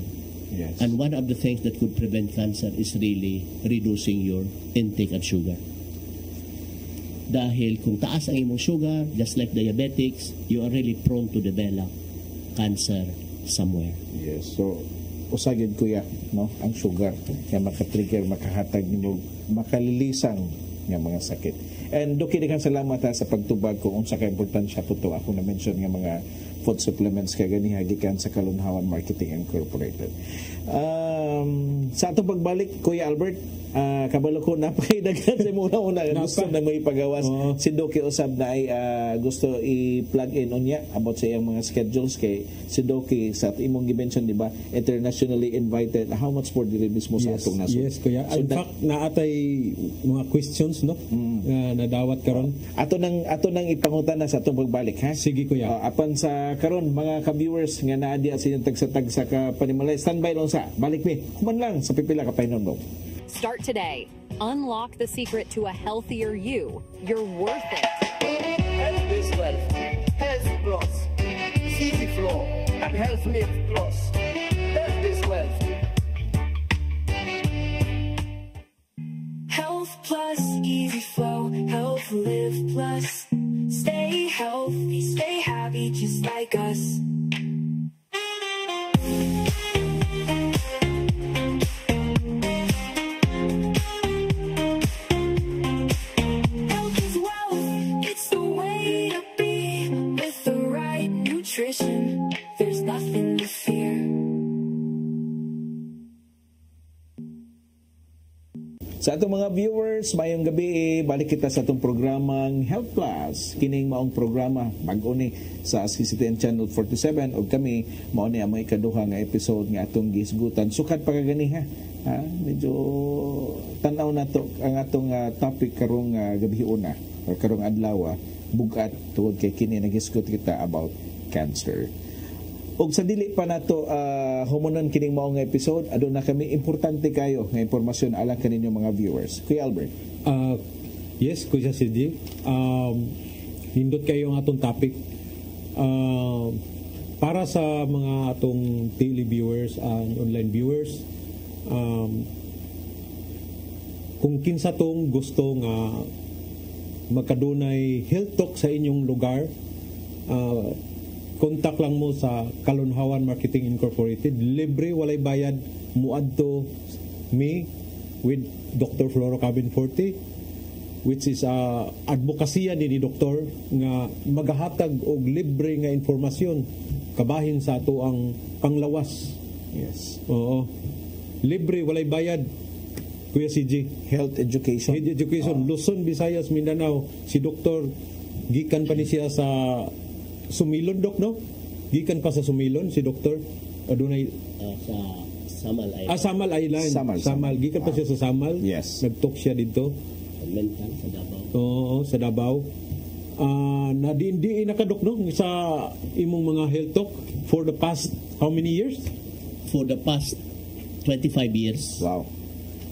Yes. And one of the things that could prevent cancer is really reducing your intake of sugar. Dahil kung taas ang imong sugar, just like diabetics, you are really prone to develop cancer somewhere. Yes. So, usagid kuya, no? Ang sugar, kaya makatrigger, makahatag nimo, makalilisang nga mga sakit. And doki kang salamat sa pagtubag kung unsa ka importansya po to. Ako na mention nga mga food supplements kay gani gikan sa Kalunhawan Marketing Incorporated. Sa atong pagbalik, Kuya Albert, kabalo ko napakaidagan sa una gusto na may pagawas. Si Doki usab na ay gusto i-plug in unya about sa iyang mga schedules kay si Doki sa imong gi-mention, di ba, internationally invited. How much for dili mismo sa atong nasod? Yes, kuya. So in fact, naatay mga questions, no? Nadawat karon. Ato nang ipangutan na sa atong pagbalik, ha? Sige, kuya. Apan sa karon mga ka-viewers nga naa di sa inyong tagsa ka panimalay, standby lang sa balik mi. Human lang sa pipila ka pahinom. Start today. Unlock the secret to a healthier you. You're worth it. Health B12, Health Plus, Easy Flow, and Health Lift Plus. Health B12. Health Plus, Easy Flow, Health Live Plus. Stay healthy, stay happy, just like us. Health is wealth, it's the way to be. With the right nutrition, there's nothing to fear. Sa atong mga viewers, mayong gabi, balik kita sa atong programang Health Plus. Kining maong programa, bago ni sa CCTN Channel 47 o kami, mao ni amay kaduha nga episode nga atong gisgutan. Sukat pa kagani ha. Medyo tanaw na to ang atong topic karong gabi una o karong adlaw, bugat tungod kay kini nagisgot kita about cancer. Og sa dili pa nato humunon kining mao nga episode, aduna kami importante kayo nga impormasyon alang kaninyo mga viewers. Kuya Albert. Yes, Kuya CD. Nindot kayo ang atong topic. Para sa mga atong daily viewers and online viewers, kung kinsa tong gusto nga magkadunay health talk sa inyong lugar, kontak lang mo sa Kalunhawan Marketing Incorporated. Libre, walay bayad. Muadto me with Dr. Floro Cabin Forte, which is advokasya ni Dr. nga magahatag og libre nga informasyon kabahin sa ato ang panglawas. Yes. Oo. Libre, walay bayad. Kuya CJ. Health education. Health education. Luzon, Visayas, Mindanao. Si Dr. gikan pa ni siya sa Sumilon, Dok, no? Gikan pa sa Sumilon, si Doktor. Adunay Sa Samal Island. Samal Island. Samal. Gikan pa siya sa Samal. Yes. Nag-talk siya dito. Mental sa Davao. Oo, sa Davao. Di nakadok, no? Sa imong mga health talk for the past how many years? For the past 25 years. Wow.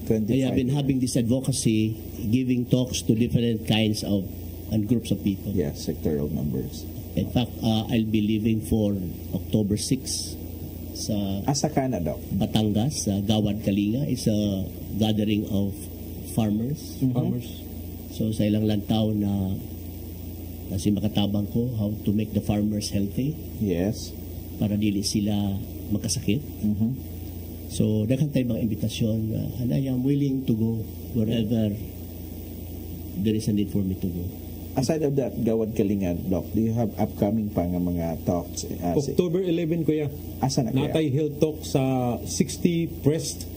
I have been having this advocacy, giving talks to different kinds of and groups of people. Yes, sectorial members. In fact, I'll be leaving for October 6 sa Asa ka na daw? Batangas, sa Gawad Kalinga. It's a gathering of farmers. Farmers. So sa ilang lantaw na kasi makatabang ko how to make the farmers healthy Yes. para dili sila magkasakit. So daghan tay mga imbitasyon and I am willing to go wherever there is a need for me to go. Aside of that, Gawad Kalingan, Doc, do you have upcoming pa nga mga talks? October 11 kuya. Asa na kaya? Natay Health Talk sa 60 Prest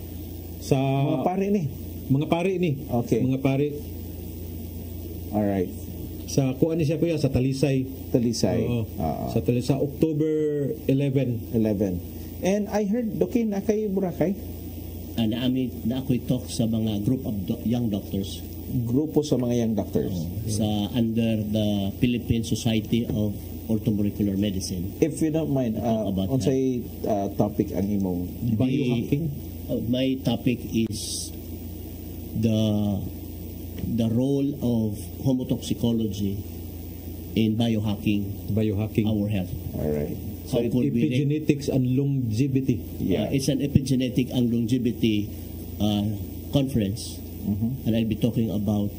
sa Mga pare ni. mga pare ni. Okay. Mga pare Alright. sa kuan ni siya kuya sa Talisay. Talisay. Oo. Oo. Sa Talisay October 11. 11. And I heard, Doki, na kay Boracay? Na ako'y talk sa mga group of young doctors Grupo sa mga young doctors. sa under the Philippine Society of Orthomolecular Medicine. If you don't mind, About unsay topic ang imong Biohacking. My topic is the role of homotoxicology in biohacking our health. Alright. How could we Epigenetics and longevity. Yeah. it's an epigenetic and longevity conference, and I'll be talking about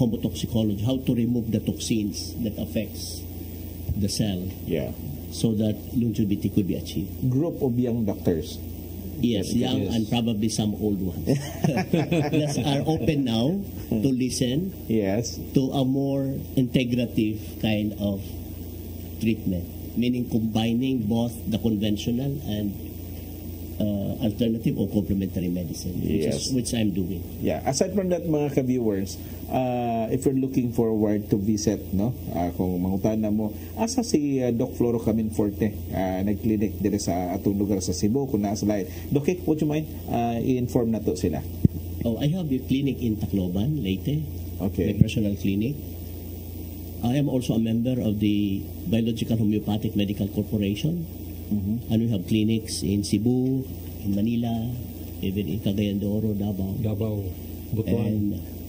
homotoxicology, how to remove the toxins that affects the cell Yeah. so that longevity could be achieved. Group of young doctors. Yes, young and probably some old ones that are open now to listen Yes. to a more integrative kind of treatment, meaning combining both the conventional and alternative or complementary medicine, Yes. which I'm doing. Yeah. Aside from that, mga ka-viewers, if you're looking forward to visit, no? Kung mangutana mo, asa si Doc Floro Caminforte, nag-clinic dire sa atong lugar sa Cebu, kung nasa lain. Doc, would you mind i-inform na to sila? Oh, I have a clinic in Tacloban, Leyte, Okay. my personal clinic. I am also a member of the Biological Homeopathic Medical Corporation, and we have clinics in Cebu, in Manila, even in Cagayan de Oro, Davao, Butuan. and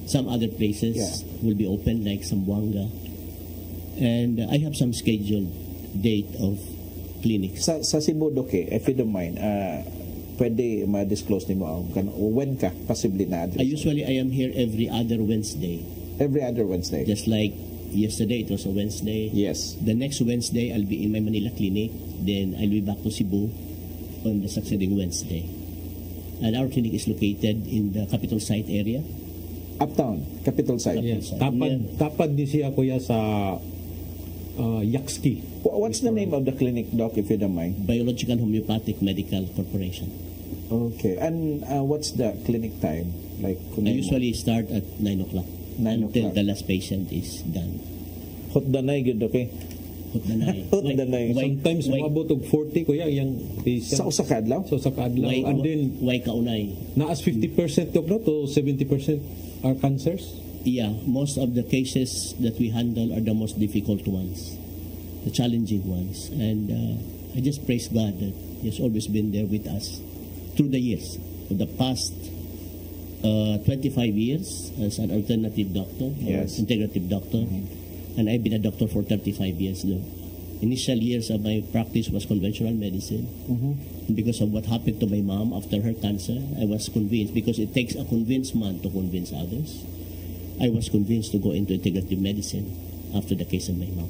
some other places will be open like Zamboanga. And I have some scheduled date of clinics. Sa Cebu, Doc, if you don't mind, pwede ma-disclose ni mo when ka possibly na address? I am here every other Wednesday. Every other Wednesday? Just like yesterday, it was a Wednesday. Yes. The next Wednesday, I'll be in my Manila clinic. Then I'll be back to Cebu on the succeeding Wednesday. And our clinic is located in the capital site area. Uptown, capital site. Yes. Yeah. Tapad di siya kuya sa Yakski. What's the name of the clinic, Doc, if you don't mind? Biological Homeopathic Medical Corporation. Okay. And what's the clinic time? Like, I usually start at 9 o'clock 9 until o'clock. the last patient is done. Hot danay, good, okay? Hutdanay. Hot danay. Sometimes umabot og 40 kuya yung patient. Sa usa ka adlaw? So sa kadlaw. And then Why kaunay? naas 50% to 70% are cancers. Yeah, most of the cases that we handle are the most difficult ones, the challenging ones. And I just praise God that He has always been there with us through the years. For the past 25 years as an alternative doctor, Yes. or integrative doctor, and I've been a doctor for 35 years now. Initial years of my practice was conventional medicine. Because of what happened to my mom after her cancer, I was convinced, because it takes a convinced man to convince others, I was convinced to go into integrative medicine after the case of my mom.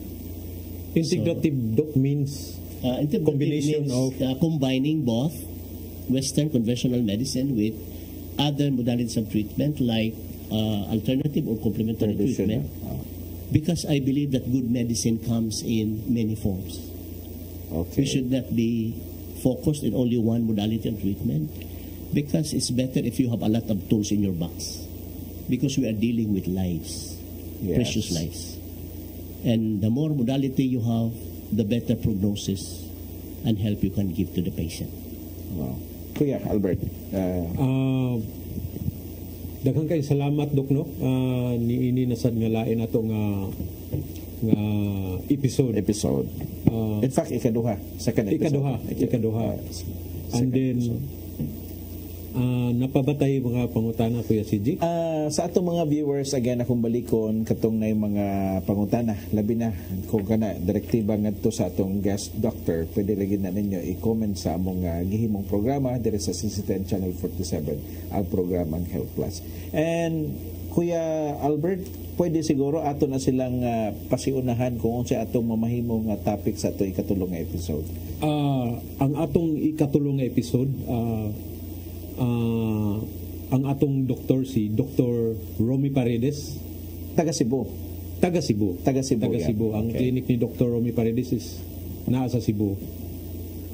Integrative doc means Integrative Combination means, combining both Western conventional medicine with other modalities of treatment like alternative or complementary treatment. Because I believe that good medicine comes in many forms. Okay. We should not be focused in only one modality of treatment, because it's better if you have a lot of tools in your box, because we are dealing with lives, Yes. precious lives. And the more modality you have, the better prognosis and help you can give to the patient. Wow. Kuya Albert, daghang kay salamat dok no. Niini na sad nga lain ato nga episode. in fact, ikaduha. Second episode. Ikaduha. And then napabatay mga pangutana Kuya CJ. Sa atong mga viewers, again, akong balikon katong na mga pangutana, labi na kung kana direktiba ngadto sa atong guest doctor, pwede lagi na ninyo i-comment sa among gihimong programa dire sa CCTN Channel 47, ang programang Health Plus. And Kuya Albert, pwede siguro ato na silang pasiunahan kung unsa atong mamahimong topic sa ato ikatulong nga episode. Ang atong ikatulong nga episode ang atong doktor si Dr. Romy Paredes, Taga Cebu. taga Cebu. Taga Cebu, Taga yeah. Cebu. Ang Okay. clinic ni Dr. Romy Paredes is naa sa Cebu.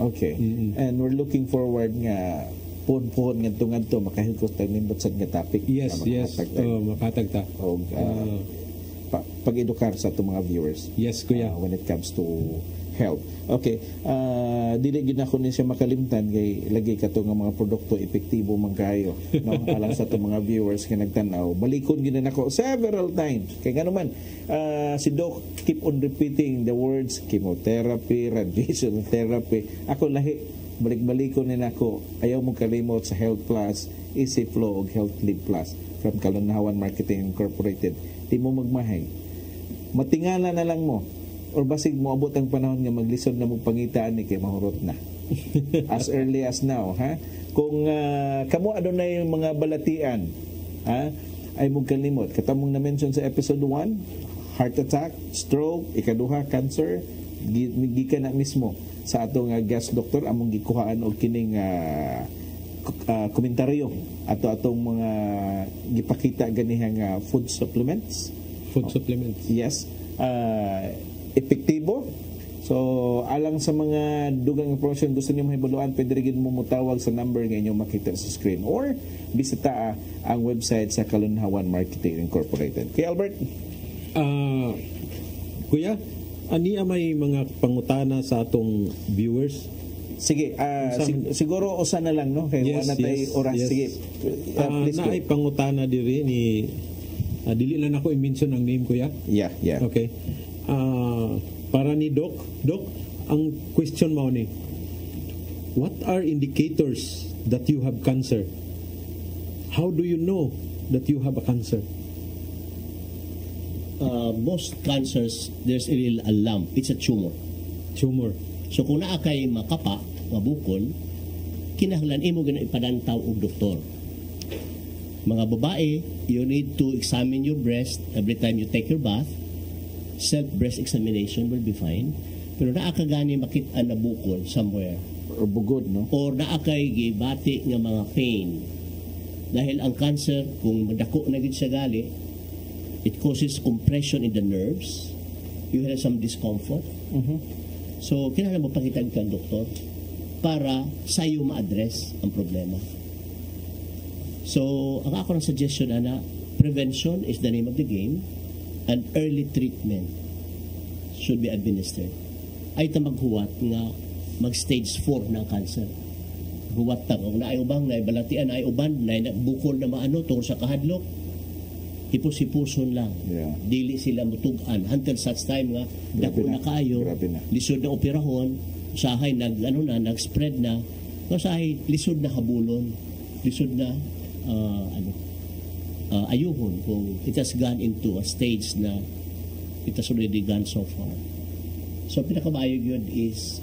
Okay. And we're looking forward nga puhon-puhon ngadto-ngadto makahilkos tag nimbot sad nga topic. Yes, nga yes. makatag tag- Makatag ta. og pag-edukar sa atong mga viewers. Yes, kuya. When it comes to health. Okay. Dili gid ako ni siya makalimtan kay lagi kato nga mga produkto epektibo man kayo, no? Alang sa atong mga viewers nga nagtan-aw. Balikon gid nako several times. Kay ngano man si Doc keep on repeating the words chemotherapy, radiation therapy. Ako lahi balik-balikon ni nako. Ayaw mo kalimot sa Health Plus, Easy Flow ug Health Lead Plus from Kalunhawan Marketing Incorporated. Di mo magmahay. Matingala na lang mo or basig mo abot ang panahon nga maglisod na mong pangitaan ni kay mahurot na. As early as now, ha? Kung kamo adunay yung mga balatian, ha? Ay mong kalimot. Katamong na-mention sa episode 1, heart attack, stroke, ikaduha, cancer, gikan na mismo sa atong guest doctor among gikuhaan og kining komentaryo ato atong mga gipakita ganihang food supplements. Yes. Epektibo. So, alang sa mga dugang information gusto niyo mahibaluan, pwede rin mo mutawag sa number nga inyong makita sa screen or bisita ang website sa Kalunhawan Marketing Incorporated. Kay Albert? Kuya, ani may mga pangutana sa atong viewers? Sige, siguro usa na lang, no? Kay wala tay oras. yes. Sige. Please go. Naay pangutana diri ni dili lang ako i-mention ang name, kuya. Yeah. Okay. Para ni Doc, ang question mo ni, what are indicators that you have cancer? How do you know that you have a cancer? Most cancers, there's a lump. It's a tumor. So kung naa kay makapa, mabukol, kinahanglan imo gina ipadantaw og doktor. Mga babae, you need to examine your breast every time you take your bath. Self-breast examination will be fine. Pero naa ka gani makita na bukol somewhere. Or bugod, no? Or naa kay gibati nga mga pain. Dahil ang cancer, kung madako na gid siya gali, it causes compression in the nerves. You have some discomfort. So, kinahanglan mo pakita ka doktor para sayo ma-address ang problema. So, ang ako ng suggestion na prevention is the name of the game and early treatment should be administered. Ay ta maghuwat nga mag-stage 4 ng cancer. Huwat ta kung naay ubang, naay balatian, naay uban, naay bukol na maano tungkol sa kahadlok, hipos-hipuson lang. Yeah. Dili sila mutugan until such time nga dako na kayo, lisod na operahon, usahay nag-spread na, usahay lisod na habulon, lisod na ayuhon kung it has gone into a stage na it has already gone so far. So pinakabayog yun is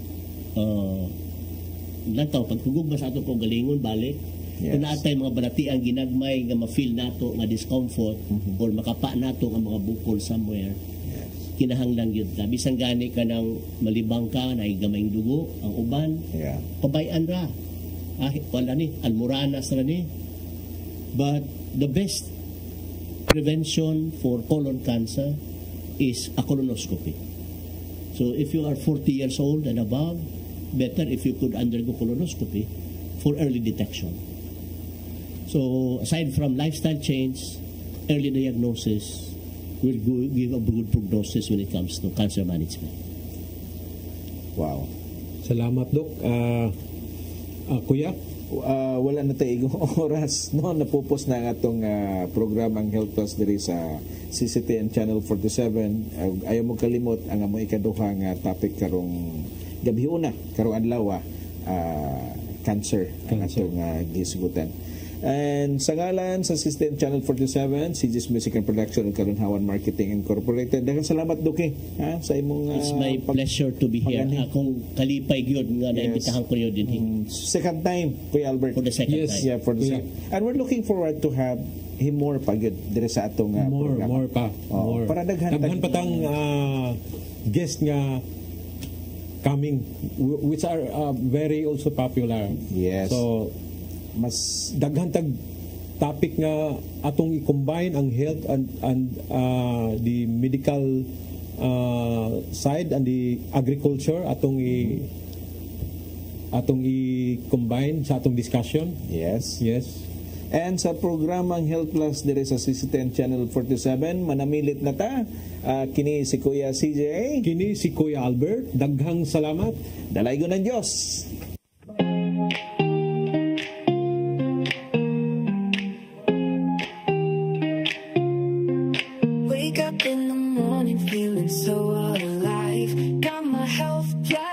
lantaw pagkugugma sa ato kung galingon balik. Yes. Kung naatay mga balati ang ginagmay nga ma-feel nato nga discomfort or makapa nato ang mga bukol somewhere, kinahanglan yun na bisan gani ka ng malibang ka na gamayng dugo ang uban, pabayan ra wala ni almoranas ra ni. But the best prevention for colon cancer is a colonoscopy. So if you are 40 years old and above, better if you could undergo colonoscopy for early detection. So aside from lifestyle change, early diagnosis will give a good prognosis when it comes to cancer management. Wow. Salamat, Doc. Kuya? Wala na tayo oras, no? Napupos na ang atong programang Health Plus diri sa CCTN Channel 47. Ayaw mo kalimot ang among ikaduha nga topic karong gabi una, karong adlaw, cancer ang atong gisgutan. And sa ngalan sa System Channel 47, CG's Music and Production and Kalunhawan Marketing Incorporated. Daghang salamat, Duki, sa imong it's my pleasure to be here. Akong kalipay gyud nga naimbitahan ko yun din. Second time, Kuya Albert. For the second time. Yeah, for the second. And we're looking forward to have him more pa gyud dire sa atong program. More pa. More. Para daghan patang guest nga coming which are very also popular. Yes. So mas daghan tag topic nga atong i-combine ang health and the medical side and the agriculture atong i-combine sa atong discussion. yes. Yes. And sa programang Health Plus dire sa CC10 Channel 47, manamilit na ta. Kini si Kuya CJ. Kini si Kuya Albert. Daghang salamat. Dalaygo ng Diyos. Wake up in the morning feeling so alive. Got my health plus